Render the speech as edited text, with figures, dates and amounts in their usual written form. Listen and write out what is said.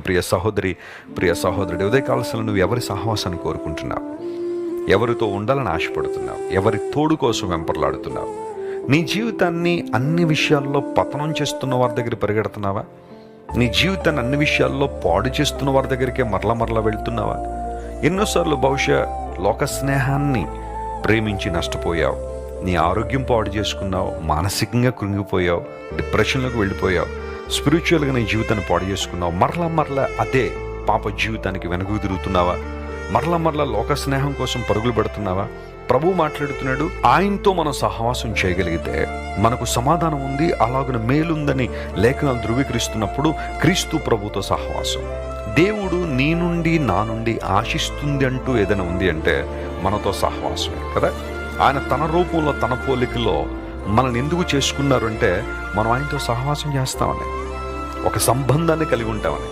ప్రియ సహోదరి, ప్రియ సహోదరుడు, ఉదయకాలశంలో నువ్వు ఎవరి సహవాసాన్ని కోరుకుంటున్నావు? ఎవరితో ఉండాలని ఆశపడుతున్నావు? ఎవరి తోడు కోసం వెంపర్లాడుతున్నావు? నీ జీవితాన్ని అన్ని విషయాల్లో పతనం చేస్తున్న వారి దగ్గర పరిగెడుతున్నావా? నీ జీవితాన్ని అన్ని విషయాల్లో పాడు చేస్తున్న వారి దగ్గరికే మరలా వెళ్తున్నావా? ఎన్నోసార్లు బహుశా లోక స్నేహాన్ని ప్రేమించి నష్టపోయావు, నీ ఆరోగ్యం పాడు చేసుకున్నావు, మానసికంగా కృంగిపోయావు, డిప్రెషన్లోకి వెళ్ళిపోయావు, స్పిరిచువల్గా నీ జీవితాన్ని పాడు చేసుకున్నావు. మరలా అదే పాప జీవితానికి వెనక్కి తిరుగుతున్నావా? మరలా లోక స్నేహం కోసం పరుగులు పెడుతున్నావా? ప్రభు మాట్లాడుతున్నాడు, ఆయనతో మనం సహవాసం చేయగలిగితే మనకు సమాధానం ఉంది, అలాగున మేలుందని లేఖనాలు ధృవీకరిస్తున్నప్పుడు క్రీస్తు ప్రభుతో సహవాసం. దేవుడు నీ నుండి నా నుండి ఆశిస్తుంది అంటూ ఏదైనా ఉంది అంటే మనతో సహవాసమే కదా. ఆయన తన రూపంలో తన పోలికలో మనల్ని ఎందుకు చేసుకున్నారు అంటే మనం ఆయనతో సహవాసం చేస్తామని, ఒక సంబంధాన్ని కలిగి ఉంటామని.